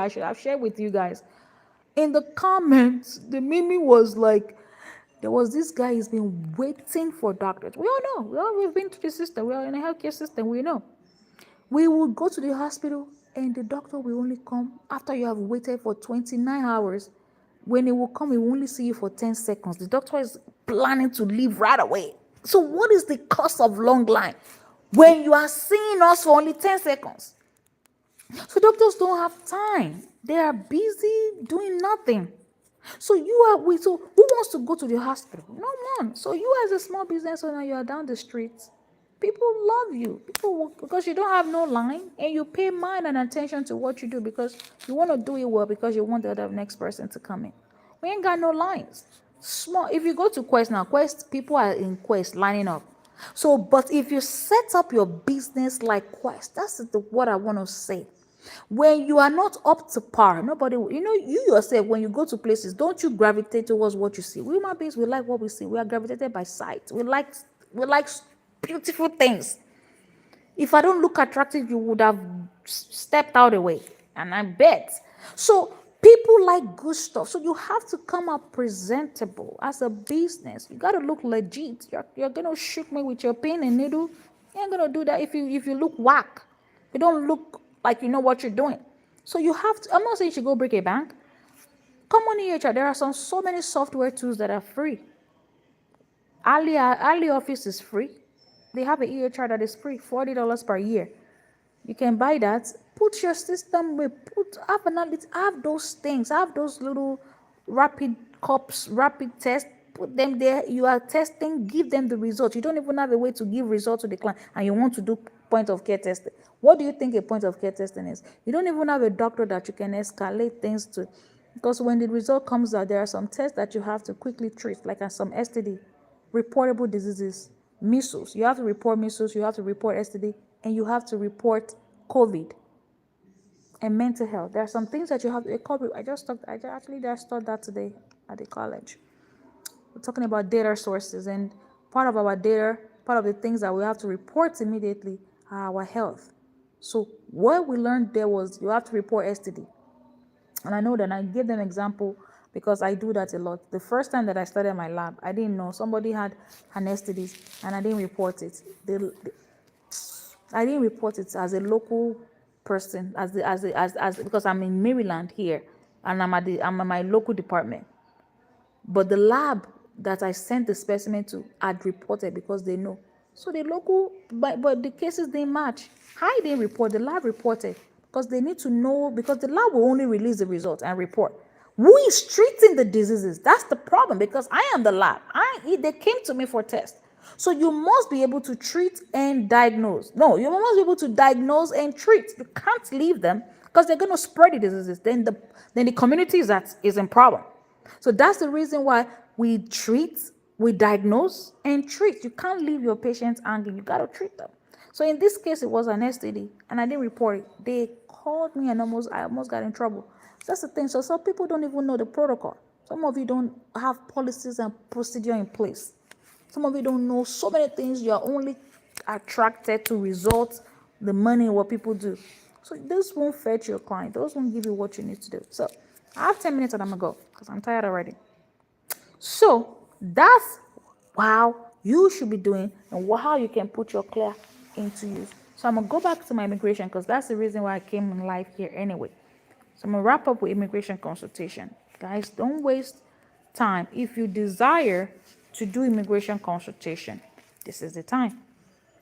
A: should have shared with you guys. In the comments, the meme was like, there was this guy, he's been waiting for doctors. We all know. We've been to the system. We are in a healthcare system. We know. We will go to the hospital and the doctor will only come after you have waited for 29 hours. When he will come, he will only see you for 10 seconds. The doctor is planning to leave right away. So what is the cost of long line when you are seeing us for only 10 seconds? So doctors don't have time. They are busy doing nothing. So so who wants to go to the hospital? No one. So you, as a small business owner, you are down the street. People love you. Because you don't have no line, and you pay mind and attention to what you do, because you want to do it well, because you want the other next person to come in. We ain't got no lines. Small. If you go to Quest now, people are in Quest lining up. So, but if you set up your business like Quest, that's what I want to say. When you are not up to par, nobody, you yourself, when you go to places, don't you gravitate towards what you see? We human beings, we like what we see. We are gravitated by sight. We like beautiful things. If I don't look attractive, you would have stepped out of the way. And I bet. So people like good stuff. So you have to come up presentable as a business. You got to look legit. You're going to shoot me with your pin and needle. You ain't going to do that if you look whack. You don't look like you know what you're doing. So you have to, I'm not saying you should go break a bank. Come on EHR. There are so many software tools that are free. Ali Office is free. They have an EHR that is free, $40 per year. You can buy that. Put your system with, have analytics, have those things, have those little rapid cups, rapid tests. Put them there. You are testing. Give them the result. You don't even have a way to give result to the client, and you want to do point of care testing. What do you think a point of care testing is? You don't even have a doctor that you can escalate things to, because when the result comes out, there are some tests that you have to quickly treat, like some STD, reportable diseases, measles. You have to report measles. You have to report STD, and you have to report COVID and mental health. There are some things that you have to cover. I just taught that today at the college. We're talking about data sources, and part of our data, part of the things that we have to report immediately are our health. So what we learned there was you have to report STD. And I know that I gave them example because I do that a lot. The first time that I started my lab, I didn't know somebody had an STDs and I didn't report it. I didn't report it as a local person, as because I'm in Maryland here, and I'm at my local department. But the lab that I sent the specimen to had reported because they know. So the local, but the cases didn't match. I didn't report, the lab reported because they need to know, because the lab will only release the results and report. Who is treating the diseases? That's the problem, because I am the lab. They came to me for test. So you must be able to treat and diagnose. No, you must be able to diagnose and treat. You can't leave them because they're going to spread the diseases. Then the community is in problem. So that's the reason why we treat, we diagnose and treat. You can't leave your patients hanging. You got to treat them. So in this case, it was an STD, and I didn't report it. They called me, and I almost got in trouble. So that's the thing. So some people don't even know the protocol. Some of you don't have policies and procedure in place. Some of you don't know so many things. You are only attracted to results, the money, what people do. So this won't fetch your client. Those won't give you what you need to do. So I have 10 minutes and I'm gonna go because I'm tired already. So that's how you should be doing and how you can put your clear into use. So I'm gonna go back to my immigration because that's the reason why I came in live here anyway. So I'm gonna wrap up with immigration consultation. Guys, don't waste time. If you desire to do immigration consultation, this is the time.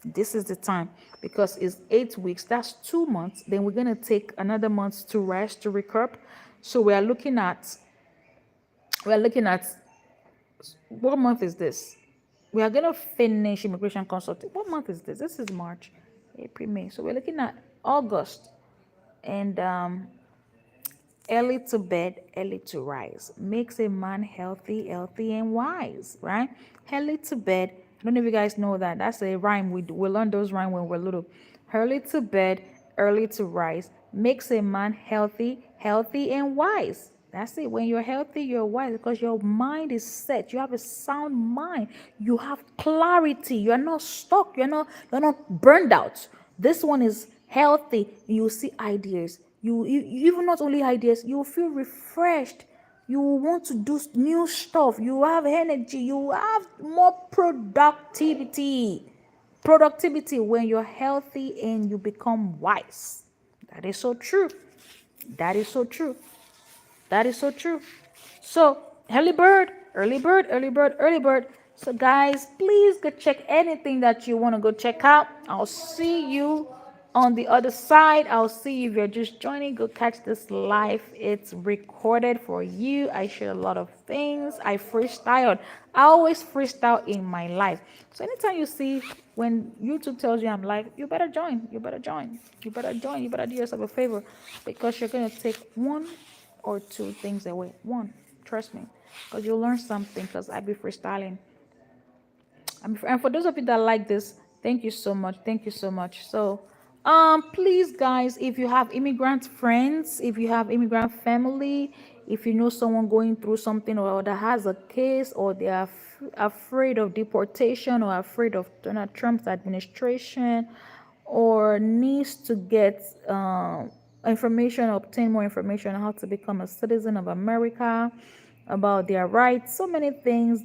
A: This is the time, because it's 8 weeks. That's 2 months. Then we're gonna take another month to rest, to recoup. So we are looking at what month is this? We are gonna finish immigration consulting. What month is this? This is March, April, May. So we're looking at August, and early to bed, early to rise makes a man healthy, healthy and wise, right? Early to bed. I don't know if you guys know that. That's a rhyme. We learn those rhymes when we're little. Early to bed, early to rise makes a man healthy, healthy and wise. That's it. When you're healthy, you're wise because your mind is set. You have a sound mind. You have clarity. You're not stuck. You're not burned out. This one is healthy. You see ideas. You even not only ideas, you feel refreshed. You want to do new stuff. You have energy. You have more productivity. Productivity when you're healthy and you become wise. That is so true. That is so true. That is so true. So, early bird, early bird, early bird, early bird. So, guys, please go check anything that you want to go check out. I'll see you on the other side. I'll see you if you're just joining. Go catch this live. It's recorded for you. I share a lot of things. I freestyle. I always freestyle in my life. So, anytime you see when YouTube tells you I'm live, you better join. You better join. You better join. You better do yourself a favor, because you're going to take one or two things away. One, trust me, because you'll learn something, because I be freestyling. And for those of you that like this, thank you so much. Thank you so much. So, please, guys, if you have immigrant friends, if you have immigrant family, if you know someone going through something or that has a case, or they are afraid of deportation or afraid of Donald Trump's administration, or needs to get information, obtain more information on how to become a citizen of America, about their rights, so many things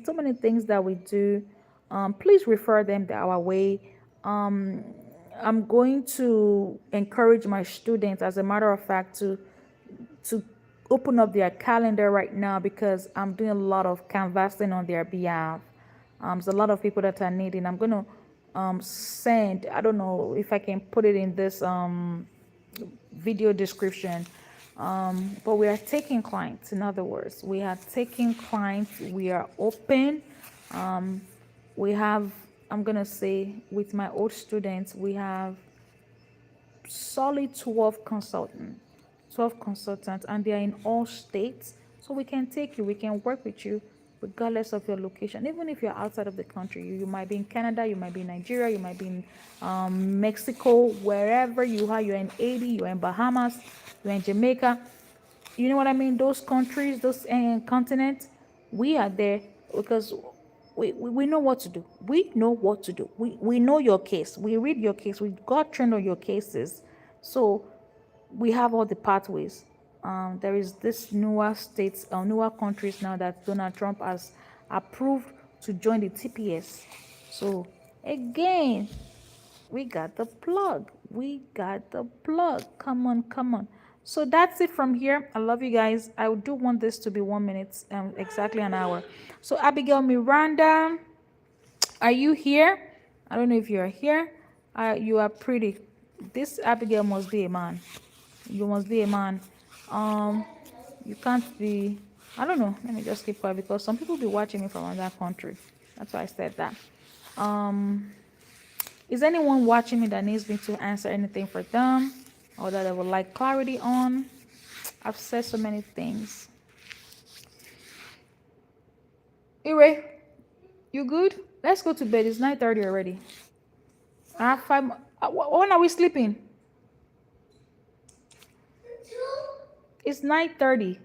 A: that we do. Please refer them our way. I'm going to encourage my students, as a matter of fact, to open up their calendar right now, because I'm doing a lot of canvassing on their behalf. There's a lot of people that are needing. I'm going to send, I don't know if I can put it in this video description. But we are taking clients. In other words, we are taking clients. We are open. We have, I'm going to say, with my old students, we have solid 12 consultants, and they are in all states. So we can take you, we can work with you regardless of your location. Even if you're outside of the country, you might be in Canada, you might be in Nigeria, you might be in Mexico, wherever you are. You're in Haiti, you're in Bahamas, you're in Jamaica. You know what I mean? Those countries, those continents, we are there because we know what to do. We know what to do. We know your case. We read your case. We got trained on your cases. So we have all the pathways. There is this newer states or newer countries now that Donald Trump has approved to join the TPS. So again, we got the plug. We got the plug. Come on, come on. So that's it from here. I love you guys. I do want this to be 1 minute, exactly an hour. So Abigail Miranda, are you here? I don't know if you are here. You are pretty. This Abigail must be a man. You must be a man. Um, you can't be. I don't know. Let me just keep quiet because some people be watching me from another country. That's why I said that. Um, is anyone watching me that needs me to answer anything for them or that I would like clarity on? I've said so many things. Anyway, you good? Let's go to bed. It's 9:30 already. I have five. When are we sleeping? It's 9:30.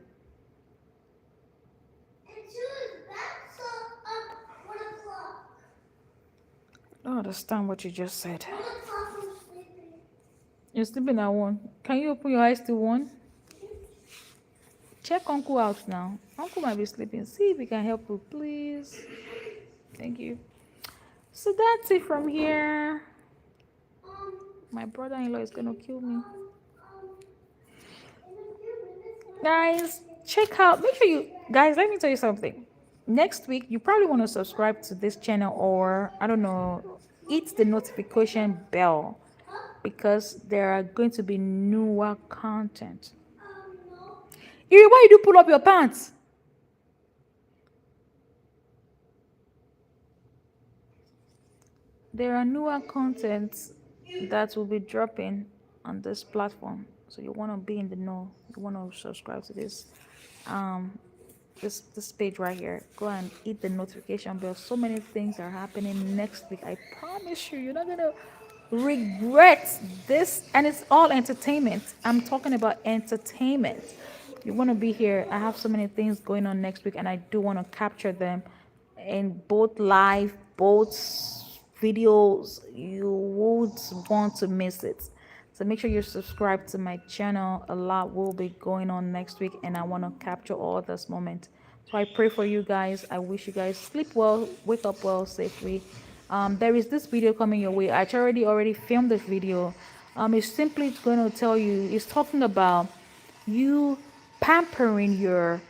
A: I don't understand what you just said. You're sleeping at 1. Can you open your eyes to 1? Check Uncle out now. Uncle might be sleeping. See if we can help you, please. Thank you. So that's it from here. My brother-in-law is gonna kill me. Guys, check out. Make sure you guys. Let me tell you something. Next week, you probably want to subscribe to this channel, or I don't know, hit the notification bell because there are going to be newer content. Iri, why you do pull up your pants? There are newer contents that will be dropping on this platform. So you want to be in the know. You want to subscribe to this um this page right here. Go and hit the notification bell. So many things are happening next week. I promise you, you're not gonna regret this. And it's all entertainment. I'm talking about entertainment. You want to be here. I have so many things going on next week, and I do want to capture them in both live, both videos. You would want to miss it. So make sure you're subscribed to my channel. A lot will be going on next week, and I want to capture all this moment. So I pray for you guys. I wish you guys sleep well, wake up well safely. There is this video coming your way. I already filmed this video. It's simply going to tell you. It's talking about you pampering your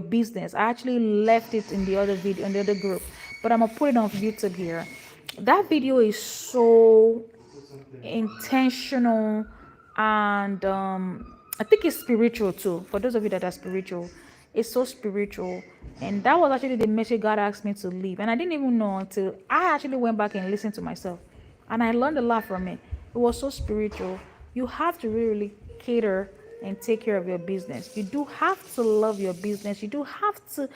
A: business. I actually left it in the other video in the other group, but I'm gonna put it on YouTube here. That video is so intentional, and I think it's spiritual too. For those of you that are spiritual, it's so spiritual, and that was actually the message God asked me to leave, and I didn't even know until I actually went back and listened to myself, and I learned a lot from it. It was so spiritual. You have to really cater and take care of your business. You do have to love your business. You do have to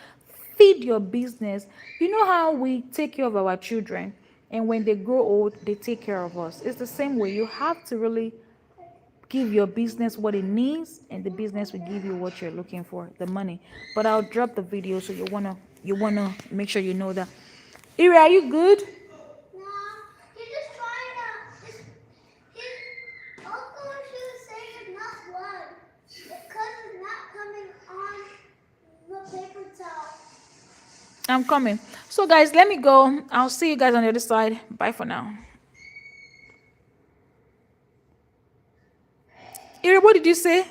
A: feed your business. You know how we take care of our children, and when they grow old, they take care of us. It's the same way. You have to really give your business what it needs, and the business will give you what you're looking for, the money. But I'll drop the video, so you wanna make sure you know that. Iri, are you good?
B: No, he's just trying to. His uncle should say it's not blood because it's not coming on the paper towel.
A: I'm coming. So guys, let me go. I'll see you guys on the other side. Bye for now. Iri, what did you say?